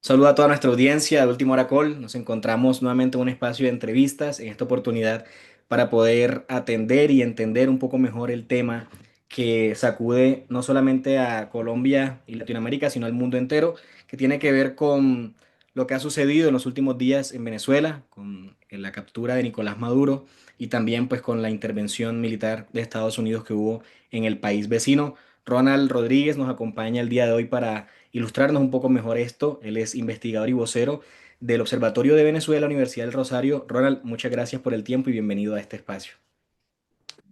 Saludo a toda nuestra audiencia de Última Hora Call. Nos encontramos nuevamente en un espacio de entrevistas, en esta oportunidad para poder atender y entender un poco mejor el tema que sacude no solamente a Colombia y Latinoamérica, sino al mundo entero, que tiene que ver con lo que ha sucedido en los últimos días en Venezuela, con la captura de Nicolás Maduro y también pues con la intervención militar de Estados Unidos que hubo en el país vecino. Ronald Rodríguez nos acompaña el día de hoy para ilustrarnos un poco mejor esto. Él es investigador y vocero del Observatorio de Venezuela, Universidad del Rosario. Ronald, muchas gracias por el tiempo y bienvenido a este espacio.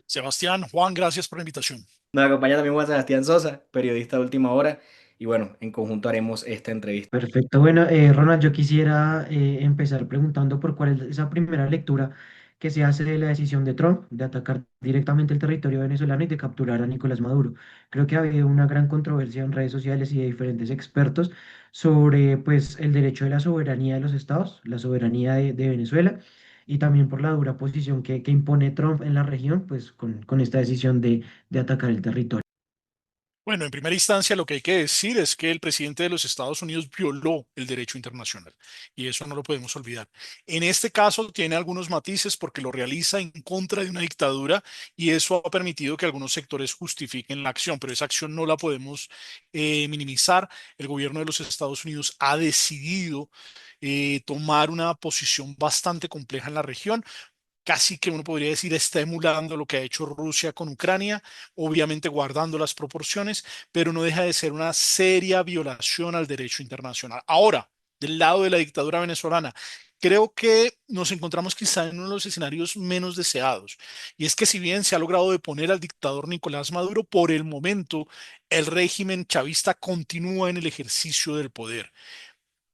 Sebastián, Juan, gracias por la invitación. Nos acompaña también Juan Sebastián Sosa, periodista de Última Hora, y bueno, en conjunto haremos esta entrevista. Perfecto. Bueno, Ronald, yo quisiera empezar preguntando por cuál es esa primera lectura que se hace de la decisión de Trump de atacar directamente el territorio venezolano y de capturar a Nicolás Maduro. Creo que ha habido una gran controversia en redes sociales y de diferentes expertos sobre pues, el derecho de la soberanía de los estados, la soberanía de Venezuela, y también por la dura posición que impone Trump en la región, pues con esta decisión de atacar el territorio. Bueno, en primera instancia lo que hay que decir es que el presidente de los Estados Unidos violó el derecho internacional y eso no lo podemos olvidar. En este caso tiene algunos matices porque lo realiza en contra de una dictadura y eso ha permitido que algunos sectores justifiquen la acción, pero esa acción no la podemos minimizar. El gobierno de los Estados Unidos ha decidido tomar una posición bastante compleja en la región. Casi que uno podría decir está emulando lo que ha hecho Rusia con Ucrania, obviamente guardando las proporciones, pero no deja de ser una seria violación al derecho internacional. Ahora, del lado de la dictadura venezolana, creo que nos encontramos quizá en uno de los escenarios menos deseados. Y es que si bien se ha logrado deponer al dictador Nicolás Maduro, por el momento el régimen chavista continúa en el ejercicio del poder,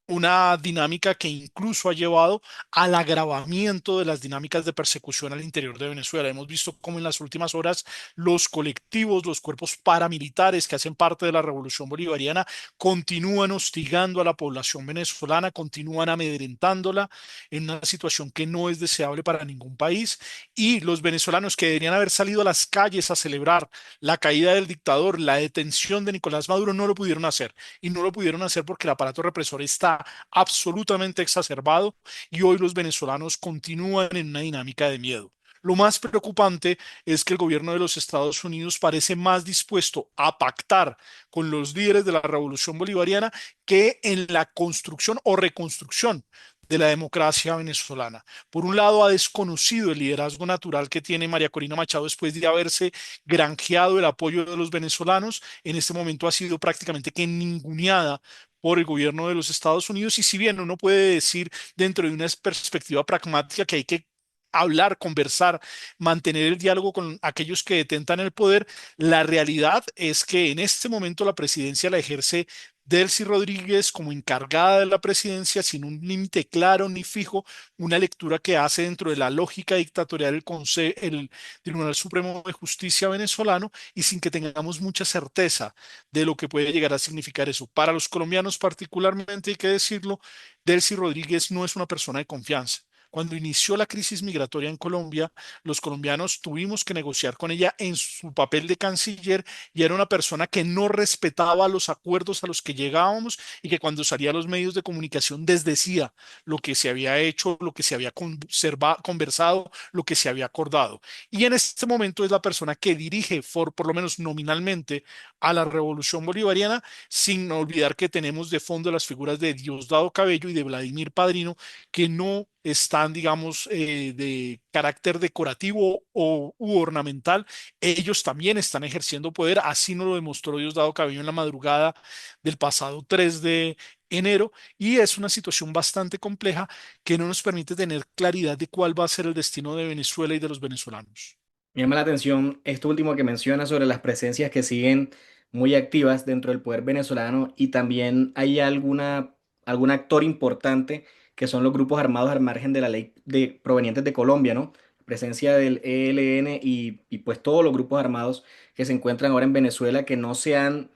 una dinámica que incluso ha llevado al agravamiento de las dinámicas de persecución al interior de Venezuela. Hemos visto cómo en las últimas horas los colectivos, los cuerpos paramilitares que hacen parte de la revolución bolivariana continúan hostigando a la población venezolana, continúan amedrentándola en una situación que no es deseable para ningún país. Y los venezolanos que deberían haber salido a las calles a celebrar la caída del dictador, la detención de Nicolás Maduro, no lo pudieron hacer. Y no lo pudieron hacer porque el aparato represor está absolutamente exacerbado y hoy los venezolanos continúan en una dinámica de miedo. Lo más preocupante es que el gobierno de los Estados Unidos parece más dispuesto a pactar con los líderes de la revolución bolivariana que en la construcción o reconstrucción de la democracia venezolana. Por un lado, ha desconocido el liderazgo natural que tiene María Corina Machado después de haberse granjeado el apoyo de los venezolanos. En este momento ha sido prácticamente que ninguneada por el gobierno de los Estados Unidos. Y si bien uno puede decir dentro de una perspectiva pragmática que hay que hablar, conversar, mantener el diálogo con aquellos que detentan el poder, la realidad es que en este momento la presidencia la ejerce Delcy Rodríguez como encargada de la presidencia sin un límite claro ni fijo, una lectura que hace dentro de la lógica dictatorial el Tribunal Supremo de Justicia venezolano y sin que tengamos mucha certeza de lo que puede llegar a significar eso. Para los colombianos particularmente, hay que decirlo, Delcy Rodríguez no es una persona de confianza. Cuando inició la crisis migratoria en Colombia, los colombianos tuvimos que negociar con ella en su papel de canciller y era una persona que no respetaba los acuerdos a los que llegábamos y que cuando salía a los medios de comunicación desdecía lo que se había hecho, lo que se había conversado, lo que se había acordado. Y en este momento es la persona que dirige, por lo menos nominalmente, a la revolución bolivariana, sin olvidar que tenemos de fondo las figuras de Diosdado Cabello y de Vladimir Padrino, que no están, digamos, de carácter decorativo u ornamental. Ellos también están ejerciendo poder, así nos lo demostró Diosdado Cabello en la madrugada del pasado 3 de enero, y es una situación bastante compleja que no nos permite tener claridad de cuál va a ser el destino de Venezuela y de los venezolanos. Me llama la atención esto último que menciona sobre las presencias que siguen muy activas dentro del poder venezolano y también hay algún actor importante que son los grupos armados al margen de la ley provenientes de Colombia, ¿no? Presencia del ELN y pues todos los grupos armados que se encuentran ahora en Venezuela que no se han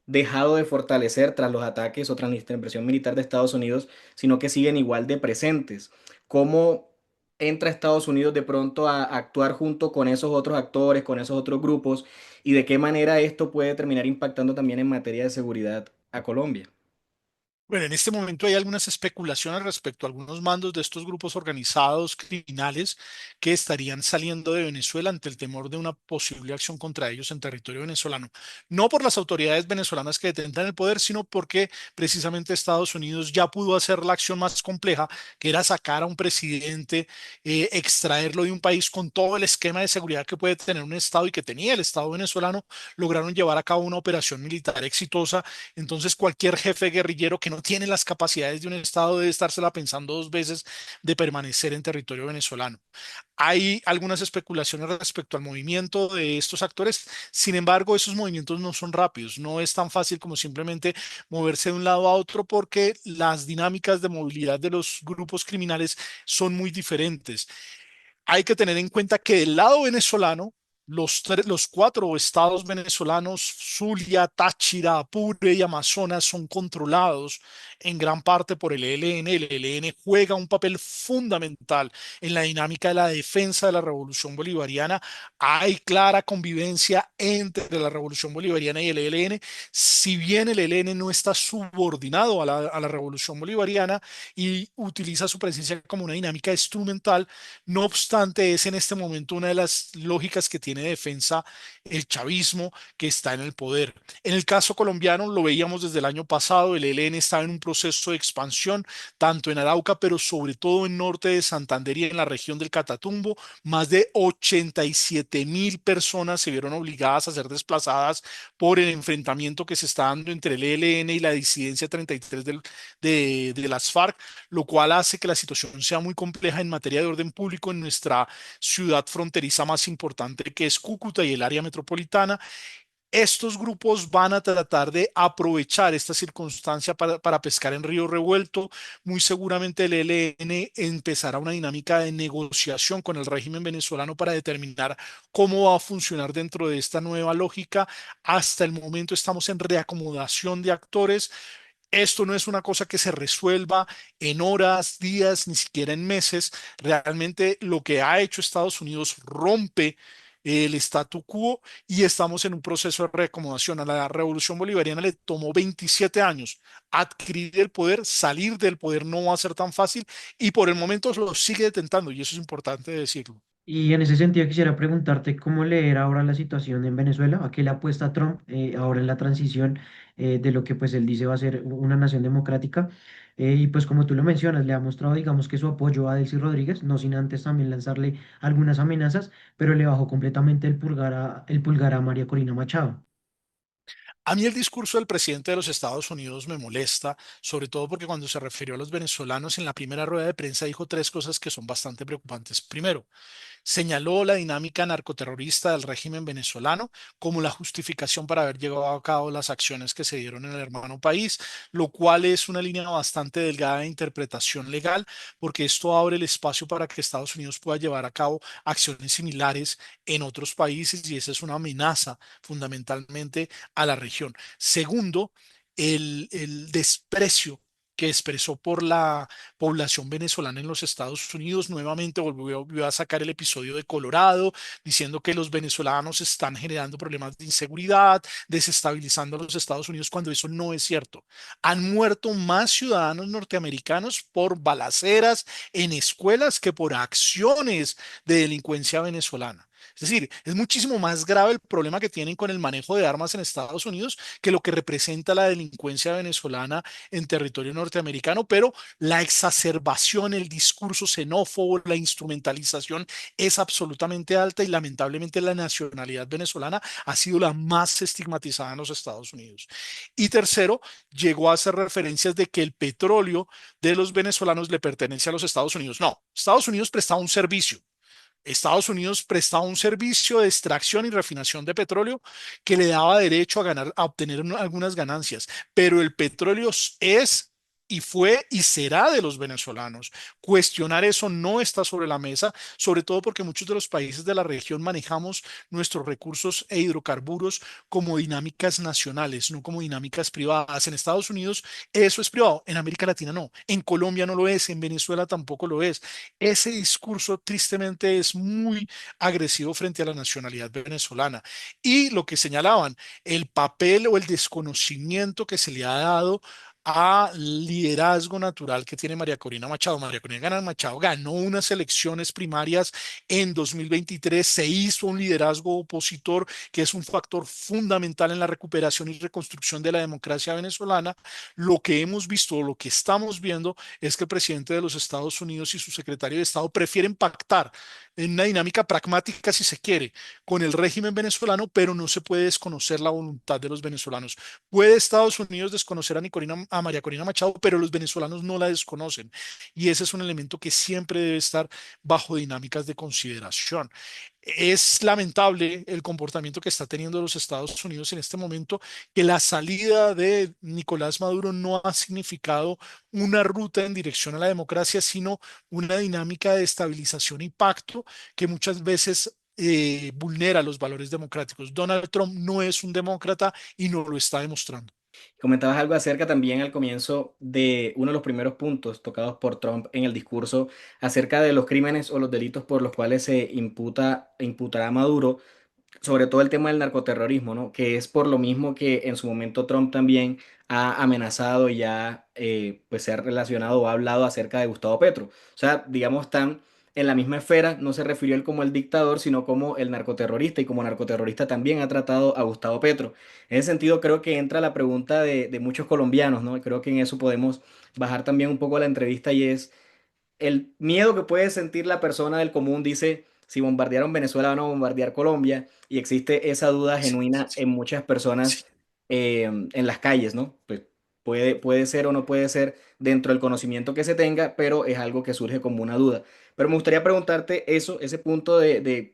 dejado de fortalecer tras los ataques o tras la intervención militar de Estados Unidos, sino que siguen igual de presentes. ¿Cómo entra Estados Unidos de pronto a actuar junto con esos otros actores, con esos otros grupos, y de qué manera esto puede terminar impactando también en materia de seguridad a Colombia? Bueno, en este momento hay algunas especulaciones respecto a algunos mandos de estos grupos organizados criminales que estarían saliendo de Venezuela ante el temor de una posible acción contra ellos en territorio venezolano. No por las autoridades venezolanas que detentan el poder, sino porque precisamente Estados Unidos ya pudo hacer la acción más compleja, que era sacar a un presidente, extraerlo de un país con todo el esquema de seguridad que puede tener un Estado y que tenía el Estado venezolano. Lograron llevar a cabo una operación militar exitosa. Entonces, cualquier jefe guerrillero que no tiene las capacidades de un Estado debe estársela pensando dos veces de permanecer en territorio venezolano. Hay algunas especulaciones respecto al movimiento de estos actores. Sin embargo, esos movimientos no son rápidos. No es tan fácil como simplemente moverse de un lado a otro porque las dinámicas de movilidad de los grupos criminales son muy diferentes. Hay que tener en cuenta que del lado venezolano, los cuatro estados venezolanos, Zulia, Táchira, Apure y Amazonas, son controlados en gran parte por el ELN. El ELN juega un papel fundamental en la dinámica de la defensa de la revolución bolivariana. Hay clara convivencia entre la revolución bolivariana y el ELN. Si bien el ELN no está subordinado a la revolución bolivariana y utiliza su presencia como una dinámica instrumental, no obstante, es en este momento una de las lógicas que tiene defensa el chavismo que está en el poder. En el caso colombiano, lo veíamos desde el año pasado, el ELN estaba en un proceso de expansión, tanto en Arauca, pero sobre todo en norte de Santander y en la región del Catatumbo. Más de 87.000 personas se vieron obligadas a ser desplazadas por el enfrentamiento que se está dando entre el ELN y la disidencia 33 de las FARC, lo cual hace que la situación sea muy compleja en materia de orden público en nuestra ciudad fronteriza más importante, que es Cúcuta y el área metropolitana. Estos grupos van a tratar de aprovechar esta circunstancia para pescar en río revuelto. Muy seguramente el ELN empezará una dinámica de negociación con el régimen venezolano para determinar cómo va a funcionar dentro de esta nueva lógica. Hasta el momento estamos en reacomodación de actores. Esto no es una cosa que se resuelva en horas, días, ni siquiera en meses. Realmente lo que ha hecho Estados Unidos rompe el statu quo y estamos en un proceso de reacomodación. A la revolución bolivariana le tomó 27 años adquirir el poder, salir del poder no va a ser tan fácil y por el momento lo sigue detentando y eso es importante decirlo. Y en ese sentido quisiera preguntarte cómo leer ahora la situación en Venezuela, a qué le apuesta Trump ahora en la transición de lo que pues él dice va a ser una nación democrática. Y pues como tú lo mencionas, le ha mostrado digamos que su apoyo a Delcy Rodríguez, no sin antes también lanzarle algunas amenazas, pero le bajó completamente el pulgar a María Corina Machado. A mí el discurso del presidente de los Estados Unidos me molesta, sobre todo porque cuando se refirió a los venezolanos en la primera rueda de prensa dijo tres cosas que son bastante preocupantes. Primero, señaló la dinámica narcoterrorista del régimen venezolano como la justificación para haber llevado a cabo las acciones que se dieron en el hermano país, lo cual es una línea bastante delgada de interpretación legal, porque esto abre el espacio para que Estados Unidos pueda llevar a cabo acciones similares en otros países y esa es una amenaza fundamentalmente a la región. Segundo, el desprecio que expresó por la población venezolana en los Estados Unidos. Nuevamente volvió a sacar el episodio de Colorado, diciendo que los venezolanos están generando problemas de inseguridad, desestabilizando a los Estados Unidos, cuando eso no es cierto. Han muerto más ciudadanos norteamericanos por balaceras en escuelas que por acciones de delincuencia venezolana. Es decir, es muchísimo más grave el problema que tienen con el manejo de armas en Estados Unidos que lo que representa la delincuencia venezolana en territorio norteamericano, pero la exacerbación, el discurso xenófobo, la instrumentalización es absolutamente alta y lamentablemente la nacionalidad venezolana ha sido la más estigmatizada en los Estados Unidos. Y tercero, llegó a hacer referencias de que el petróleo de los venezolanos le pertenece a los Estados Unidos. No, Estados Unidos prestaba un servicio. Estados Unidos prestaba un servicio de extracción y refinación de petróleo que le daba derecho a ganar, a obtener algunas ganancias, pero el petróleo es y fue y será de los venezolanos. Cuestionar eso no está sobre la mesa, sobre todo porque muchos de los países de la región manejamos nuestros recursos e hidrocarburos como dinámicas nacionales, no como dinámicas privadas. En Estados Unidos eso es privado, en América Latina no, en Colombia no lo es, en Venezuela tampoco lo es. Ese discurso tristemente es muy agresivo frente a la nacionalidad venezolana. Y lo que señalaban, el papel o el desconocimiento que se le ha dado al liderazgo natural que tiene María Corina Machado. María Corina Machado ganó unas elecciones primarias en 2023, se hizo un liderazgo opositor que es un factor fundamental en la recuperación y reconstrucción de la democracia venezolana. Lo que hemos visto, lo que estamos viendo es que el presidente de los Estados Unidos y su secretario de Estado prefieren pactar en una dinámica pragmática, si se quiere, con el régimen venezolano, pero no se puede desconocer la voluntad de los venezolanos. Puede Estados Unidos desconocer a María Corina Machado, pero los venezolanos no la desconocen. Y ese es un elemento que siempre debe estar bajo dinámicas de consideración. Es lamentable el comportamiento que está teniendo los Estados Unidos en este momento, que la salida de Nicolás Maduro no ha significado una ruta en dirección a la democracia, sino una dinámica de estabilización y pacto que muchas veces vulnera los valores democráticos. Donald Trump no es un demócrata y no lo está demostrando. Comentabas algo acerca también al comienzo de uno de los primeros puntos tocados por Trump en el discurso acerca de los crímenes o los delitos por los cuales se imputará a Maduro, sobre todo el tema del narcoterrorismo, ¿no? Que es por lo mismo que en su momento Trump también ha amenazado y ya pues se ha relacionado o ha hablado acerca de Gustavo Petro. O sea, digamos, están en la misma esfera, no se refirió él como el dictador, sino como el narcoterrorista, y como narcoterrorista también ha tratado a Gustavo Petro. En ese sentido, creo que entra la pregunta de muchos colombianos, ¿no? Creo que en eso podemos bajar también un poco la entrevista, y es el miedo que puede sentir la persona del común. Dice, si bombardearon Venezuela, van a bombardear Colombia, y existe esa duda genuina en muchas personas en las calles, ¿no? Pues puede ser o no puede ser dentro del conocimiento que se tenga, pero es algo que surge como una duda. Pero me gustaría preguntarte eso, ese punto de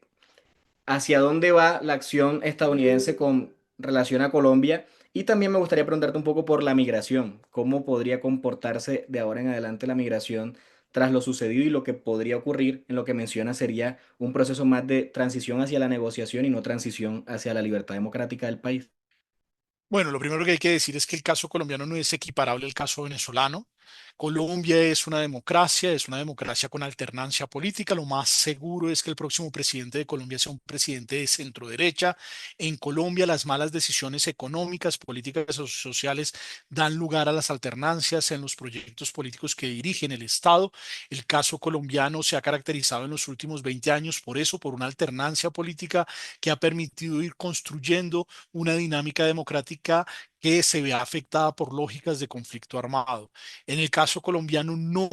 hacia dónde va la acción estadounidense con relación a Colombia. Y también me gustaría preguntarte un poco por la migración, cómo podría comportarse de ahora en adelante la migración tras lo sucedido, y lo que podría ocurrir en lo que menciona sería un proceso más de transición hacia la negociación y no transición hacia la libertad democrática del país. Bueno, lo primero que hay que decir es que el caso colombiano no es equiparable al caso venezolano. Colombia es una democracia con alternancia política. Lo más seguro es que el próximo presidente de Colombia sea un presidente de centro derecha. En Colombia, las malas decisiones económicas, políticas o sociales dan lugar a las alternancias en los proyectos políticos que dirigen el Estado. El caso colombiano se ha caracterizado en los últimos 20 años por eso, por una alternancia política que ha permitido ir construyendo una dinámica democrática que se vea afectada por lógicas de conflicto armado. En el caso colombiano no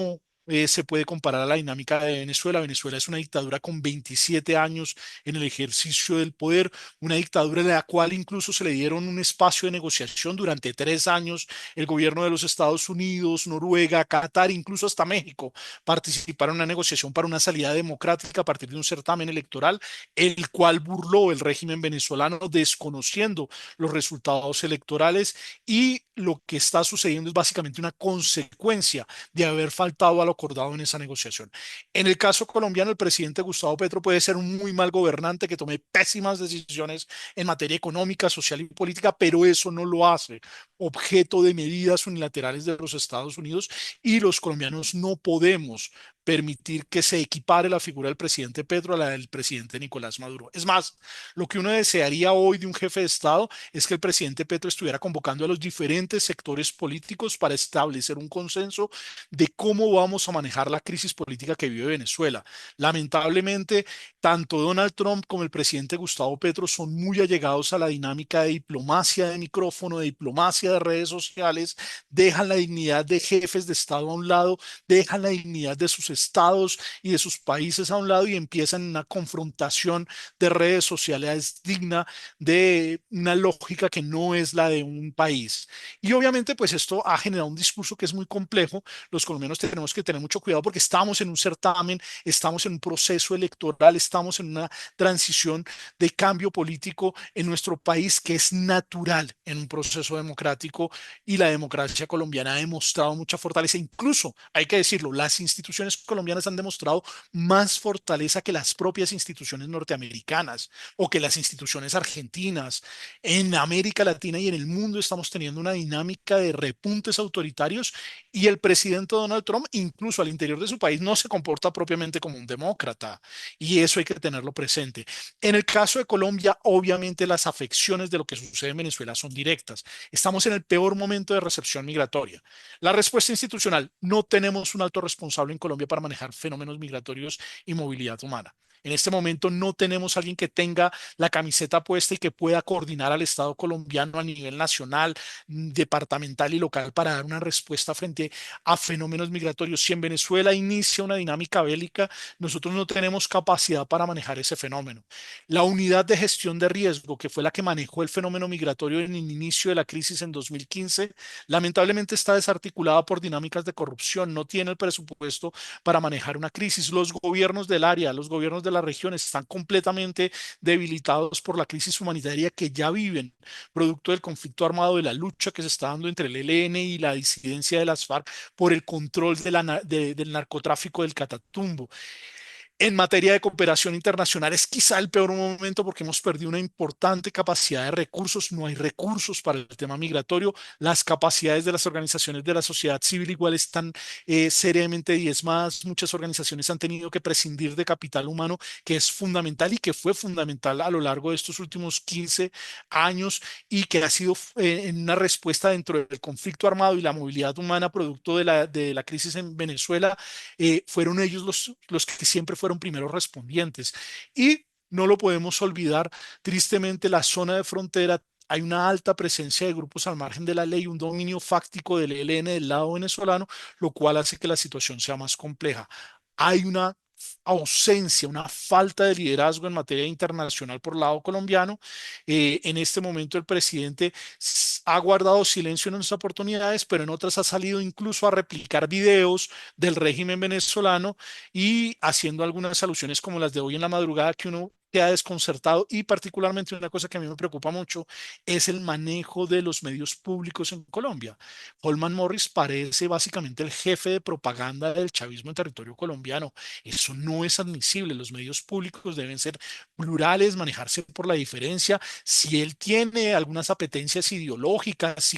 se puede comparar a la dinámica de Venezuela. Venezuela es una dictadura con 27 años en el ejercicio del poder, una dictadura en la cual incluso se le dieron un espacio de negociación durante 3 años. El gobierno de los Estados Unidos, Noruega, Qatar, incluso hasta México participaron en una negociación para una salida democrática a partir de un certamen electoral, el cual burló el régimen venezolano desconociendo los resultados electorales, y lo que está sucediendo es básicamente una consecuencia de haber faltado a lo acordado en esa negociación. En el caso colombiano, el presidente Gustavo Petro puede ser un muy mal gobernante que tome pésimas decisiones en materia económica, social y política, pero eso no lo hace objeto de medidas unilaterales de los Estados Unidos, y los colombianos no podemos permitir que se equipare la figura del presidente Petro a la del presidente Nicolás Maduro. Es más, lo que uno desearía hoy de un jefe de Estado es que el presidente Petro estuviera convocando a los diferentes sectores políticos para establecer un consenso de cómo vamos a manejar la crisis política que vive Venezuela. Lamentablemente, tanto Donald Trump como el presidente Gustavo Petro son muy allegados a la dinámica de diplomacia de micrófono, de diplomacia de redes sociales, dejan la dignidad de jefes de Estado a un lado, dejan la dignidad de sus estados y de sus países a un lado, y empiezan una confrontación de redes sociales digna de una lógica que no es la de un país. Y obviamente, pues esto ha generado un discurso que es muy complejo. Los colombianos tenemos que tener mucho cuidado porque estamos en un certamen, estamos en un proceso electoral, estamos en una transición de cambio político en nuestro país que es natural en un proceso democrático, y la democracia colombiana ha demostrado mucha fortaleza. Incluso, hay que decirlo, las instituciones colombianas han demostrado más fortaleza que las propias instituciones norteamericanas o que las instituciones argentinas. En América Latina y en el mundo estamos teniendo una dinámica de repuntes autoritarios, y el presidente Donald Trump, incluso al interior de su país, no se comporta propiamente como un demócrata. Y eso hay que tenerlo presente. En el caso de Colombia, obviamente las afecciones de lo que sucede en Venezuela son directas. Estamos en el peor momento de recepción migratoria. La respuesta institucional: no tenemos un alto responsable en Colombia para manejar fenómenos migratorios y movilidad humana. En este momento no tenemos alguien que tenga la camiseta puesta y que pueda coordinar al Estado colombiano a nivel nacional, departamental y local para dar una respuesta frente a fenómenos migratorios. Si en Venezuela inicia una dinámica bélica, nosotros no tenemos capacidad para manejar ese fenómeno. La unidad de gestión de riesgo, que fue la que manejó el fenómeno migratorio en el inicio de la crisis en 2015, lamentablemente está desarticulada por dinámicas de corrupción, no tiene el presupuesto para manejar una crisis. Los gobiernos del área, los gobiernos de la región están completamente debilitados por la crisis humanitaria que ya viven, producto del conflicto armado, de la lucha que se está dando entre el ELN y la disidencia de las FARC por el control del narcotráfico del Catatumbo. En materia de cooperación internacional es quizá el peor momento porque hemos perdido una importante capacidad de recursos, no hay recursos para el tema migratorio, las capacidades de las organizaciones de la sociedad civil igual están seriamente diezmadas, muchas organizaciones han tenido que prescindir de capital humano que es fundamental y que fue fundamental a lo largo de estos últimos 15 años y que ha sido en una respuesta dentro del conflicto armado y la movilidad humana producto de la crisis en Venezuela. Fueron ellos los que siempre fueron primeros respondientes. Y no lo podemos olvidar, tristemente la zona de frontera, hay una alta presencia de grupos al margen de la ley, un dominio fáctico del ELN del lado venezolano, lo cual hace que la situación sea más compleja. Hay una ausencia, una falta de liderazgo en materia internacional por el lado colombiano. En este momento el presidente ha guardado silencio en unas oportunidades, pero en otras ha salido incluso a replicar videos del régimen venezolano y haciendo algunas alusiones como las de hoy en la madrugada que uno queda desconcertado. Y particularmente una cosa que a mí me preocupa mucho es el manejo de los medios públicos en Colombia. Holman Morris parece básicamente el jefe de propaganda del chavismo en territorio colombiano. Eso no es admisible. Los medios públicos deben ser plurales, manejarse por la diferencia. Si él tiene algunas apetencias ideológicas,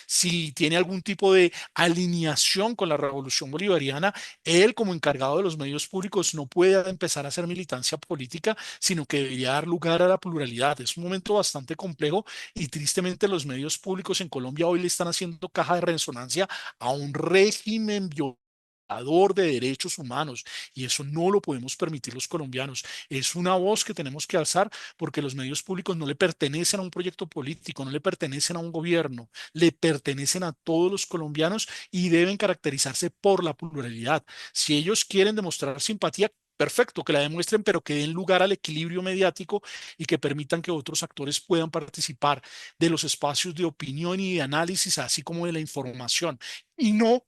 si tiene algún tipo de alineación con la revolución bolivariana, él como encargado de los medios públicos no puede empezar a hacer militancia política, sino que debería dar lugar a la pluralidad. Es un momento bastante complejo y tristemente los medios públicos en Colombia hoy le están haciendo caja de resonancia a un régimen violador de derechos humanos y eso no lo podemos permitir los colombianos. Es una voz que tenemos que alzar porque los medios públicos no le pertenecen a un proyecto político, no le pertenecen a un gobierno, le pertenecen a todos los colombianos y deben caracterizarse por la pluralidad. Si ellos quieren demostrar simpatía, perfecto, que la demuestren, pero que den lugar al equilibrio mediático y que permitan que otros actores puedan participar de los espacios de opinión y de análisis, así como de la información. Y no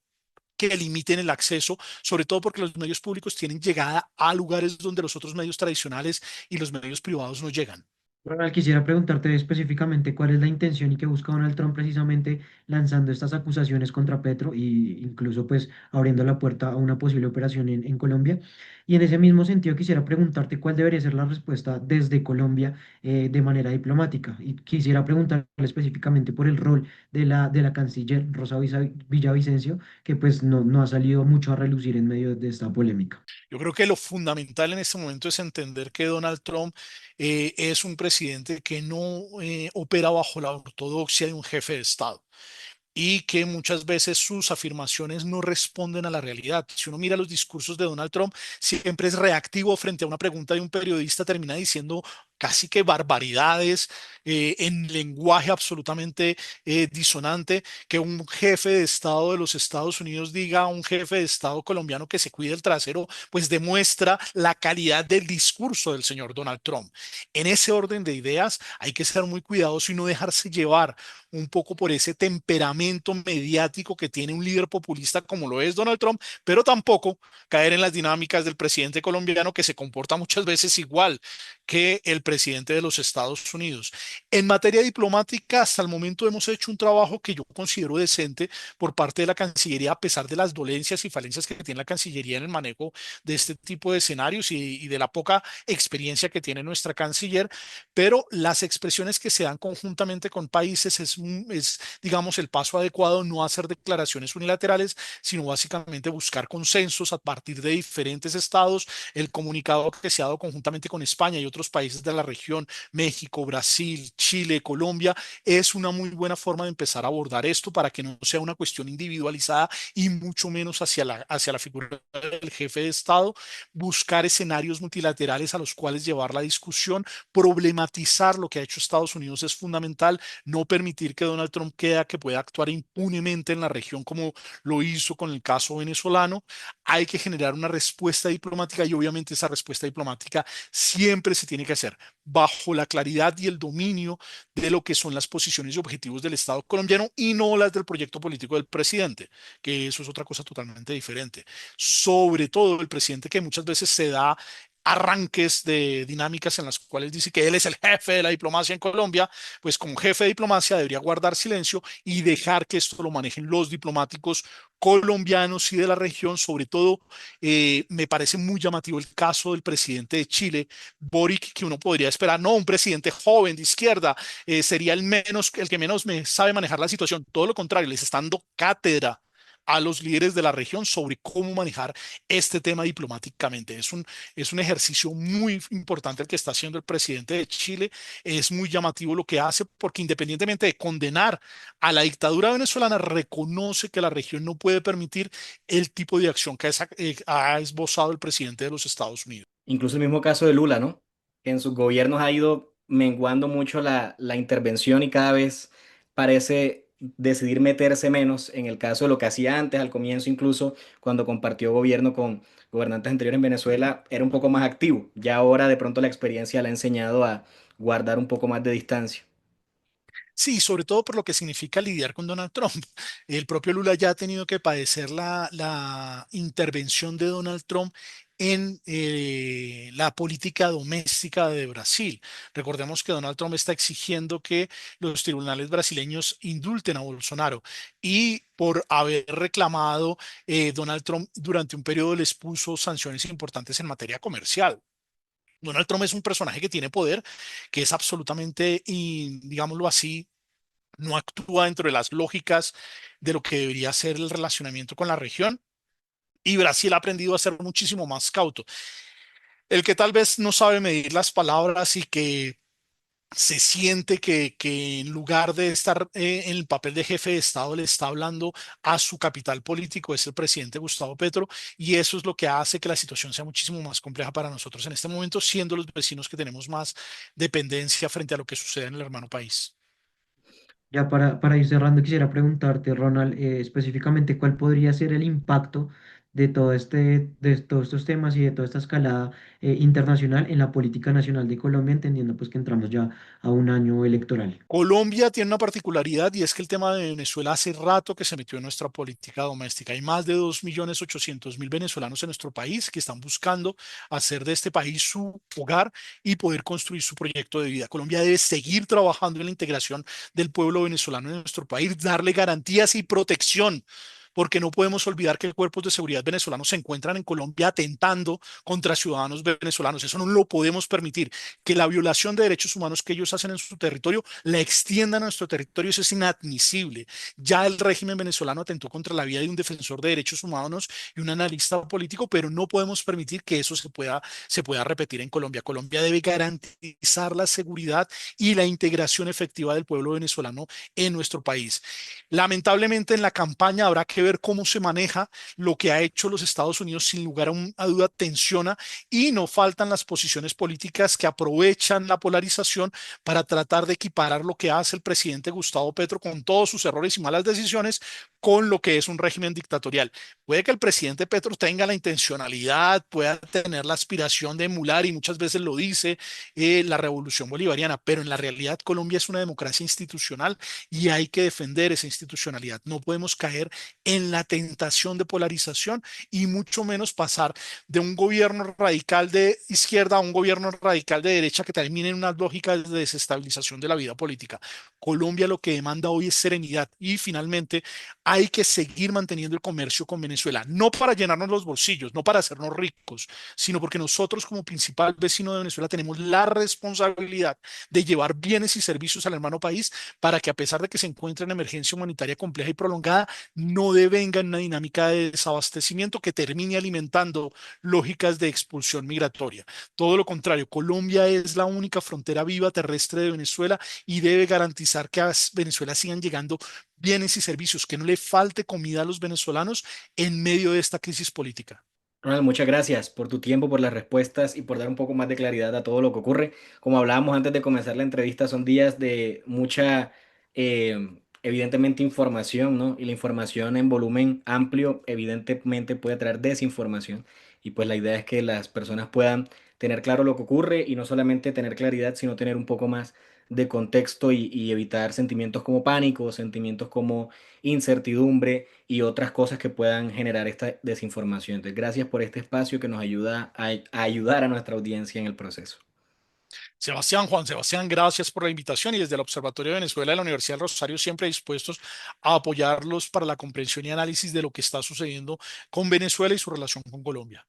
que limiten el acceso, sobre todo porque los medios públicos tienen llegada a lugares donde los otros medios tradicionales y los medios privados no llegan. Ronald, quisiera preguntarte específicamente cuál es la intención y qué busca Donald Trump precisamente lanzando estas acusaciones contra Petro y incluso pues abriendo la puerta a una posible operación en Colombia. Y en ese mismo sentido quisiera preguntarte cuál debería ser la respuesta desde Colombia de manera diplomática. Y quisiera preguntarle específicamente por el rol de la canciller Rosa Villavicencio, que pues no ha salido mucho a relucir en medio de esta polémica. Yo creo que lo fundamental en este momento es entender que Donald Trump es un presidente que no opera bajo la ortodoxia de un jefe de Estado y que muchas veces sus afirmaciones no responden a la realidad. Si uno mira los discursos de Donald Trump, siempre es reactivo frente a una pregunta de un periodista, termina diciendo casi que barbaridades en lenguaje absolutamente disonante, que un jefe de Estado de los Estados Unidos diga a un jefe de Estado colombiano que se cuide el trasero, pues demuestra la calidad del discurso del señor Donald Trump. En ese orden de ideas hay que ser muy cuidadoso y no dejarse llevar un poco por ese temperamento mediático que tiene un líder populista como lo es Donald Trump, pero tampoco caer en las dinámicas del presidente colombiano que se comporta muchas veces igual que el presidente de los Estados Unidos. En materia diplomática, hasta el momento hemos hecho un trabajo que yo considero decente por parte de la Cancillería, a pesar de las dolencias y falencias que tiene la Cancillería en el manejo de este tipo de escenarios y de la poca experiencia que tiene nuestra canciller, pero las expresiones que se dan conjuntamente con países es, digamos, el paso adecuado, no hacer declaraciones unilaterales, sino básicamente buscar consensos a partir de diferentes estados. El comunicado que se ha dado conjuntamente con España y otros países de la región, México, Brasil, Chile, Colombia, es una muy buena forma de empezar a abordar esto para que no sea una cuestión individualizada y mucho menos hacia la figura del jefe de Estado, buscar escenarios multilaterales a los cuales llevar la discusión, problematizar lo que ha hecho Estados Unidos es fundamental, no permitir que Donald Trump que pueda actuar impunemente en la región como lo hizo con el caso venezolano. Hay que generar una respuesta diplomática y obviamente esa respuesta diplomática siempre se tiene que hacer bajo la claridad y el dominio de lo que son las posiciones y objetivos del Estado colombiano y no las del proyecto político del presidente, que eso es otra cosa totalmente diferente. Sobre todo el presidente que muchas veces se da arranques de dinámicas en las cuales dice que él es el jefe de la diplomacia en Colombia, pues como jefe de diplomacia debería guardar silencio y dejar que esto lo manejen los diplomáticos colombianos y de la región. Sobre todo, me parece muy llamativo el caso del presidente de Chile, Boric, que uno podría esperar, no, un presidente joven de izquierda, sería el que menos me sabe manejar la situación. Todo lo contrario, les está dando cátedra a los líderes de la región sobre cómo manejar este tema diplomáticamente. Es un ejercicio muy importante el que está haciendo el presidente de Chile. Es muy llamativo lo que hace porque independientemente de condenar a la dictadura venezolana, reconoce que la región no puede permitir el tipo de acción que ha esbozado el presidente de los Estados Unidos. Incluso el mismo caso de Lula, ¿no? Que en sus gobiernos ha ido menguando mucho la intervención y cada vez parece decidir meterse menos en el caso de lo que hacía antes, al comienzo incluso cuando compartió gobierno con gobernantes anteriores en Venezuela, era un poco más activo. Ya ahora de pronto la experiencia le ha enseñado a guardar un poco más de distancia. Sí, sobre todo por lo que significa lidiar con Donald Trump. El propio Lula ya ha tenido que padecer la intervención de Donald Trump en la política doméstica de Brasil. Recordemos que Donald Trump está exigiendo que los tribunales brasileños indulten a Bolsonaro y por haber reclamado, Donald Trump durante un periodo les puso sanciones importantes en materia comercial. Donald Trump es un personaje que tiene poder, que es absolutamente, y digámoslo así, no actúa dentro de las lógicas de lo que debería ser el relacionamiento con la región. Y Brasil ha aprendido a ser muchísimo más cauto. El que tal vez no sabe medir las palabras y que se siente que en lugar de estar en el papel de jefe de Estado, le está hablando a su capital político, es el presidente Gustavo Petro, y eso es lo que hace que la situación sea muchísimo más compleja para nosotros en este momento, siendo los vecinos que tenemos más dependencia frente a lo que sucede en el hermano país. Ya para ir cerrando, quisiera preguntarte, Ronald, específicamente cuál podría ser el impacto de de todos estos temas y de toda esta escalada internacional en la política nacional de Colombia, entendiendo pues que entramos ya a un año electoral. Colombia tiene una particularidad y es que el tema de Venezuela hace rato que se metió en nuestra política doméstica. Hay más de 2.800.000 venezolanos en nuestro país que están buscando hacer de este país su hogar y poder construir su proyecto de vida. Colombia debe seguir trabajando en la integración del pueblo venezolano en nuestro país, darle garantías y protección, porque no podemos olvidar que cuerpos de seguridad venezolanos se encuentran en Colombia atentando contra ciudadanos venezolanos. Eso no lo podemos permitir. Que la violación de derechos humanos que ellos hacen en su territorio la extiendan a nuestro territorio, eso es inadmisible. Ya el régimen venezolano atentó contra la vida de un defensor de derechos humanos y un analista político, pero no podemos permitir que eso se pueda repetir en Colombia. Colombia debe garantizar la seguridad y la integración efectiva del pueblo venezolano en nuestro país. Lamentablemente en la campaña habrá que ver cómo se maneja lo que ha hecho los Estados Unidos, sin lugar a duda tensiona, y no faltan las posiciones políticas que aprovechan la polarización para tratar de equiparar lo que hace el presidente Gustavo Petro con todos sus errores y malas decisiones con lo que es un régimen dictatorial. Puede que el presidente Petro tenga la intencionalidad, pueda tener la aspiración de emular, y muchas veces lo dice, la revolución bolivariana, pero en la realidad Colombia es una democracia institucional y hay que defender esa institucionalidad. No podemos caer en la tentación de polarización y mucho menos pasar de un gobierno radical de izquierda a un gobierno radical de derecha que termine en unas lógicas de desestabilización de la vida política. Colombia lo que demanda hoy es serenidad y finalmente hay que seguir manteniendo el comercio con Venezuela, no para llenarnos los bolsillos, no para hacernos ricos, sino porque nosotros como principal vecino de Venezuela tenemos la responsabilidad de llevar bienes y servicios al hermano país para que a pesar de que se encuentre en emergencia humanitaria compleja y prolongada, no devenga en una dinámica de desabastecimiento que termine alimentando lógicas de expulsión migratoria. Todo lo contrario, Colombia es la única frontera viva terrestre de Venezuela y debe garantizar que a Venezuela sigan llegando bienes y servicios, que no le falte comida a los venezolanos en medio de esta crisis política. Ronald, muchas gracias por tu tiempo, por las respuestas y por dar un poco más de claridad a todo lo que ocurre. Como hablábamos antes de comenzar la entrevista, son días de mucha, evidentemente, información, ¿no? Y la información en volumen amplio, evidentemente, puede traer desinformación. Y pues la idea es que las personas puedan tener claro lo que ocurre y no solamente tener claridad, sino tener un poco más de contexto y evitar sentimientos como pánico, sentimientos como incertidumbre y otras cosas que puedan generar esta desinformación. Entonces, gracias por este espacio que nos ayuda a ayudar a nuestra audiencia en el proceso. Sebastián, Juan Sebastián, gracias por la invitación y desde el Observatorio de Venezuela de la Universidad del Rosario siempre dispuestos a apoyarlos para la comprensión y análisis de lo que está sucediendo con Venezuela y su relación con Colombia.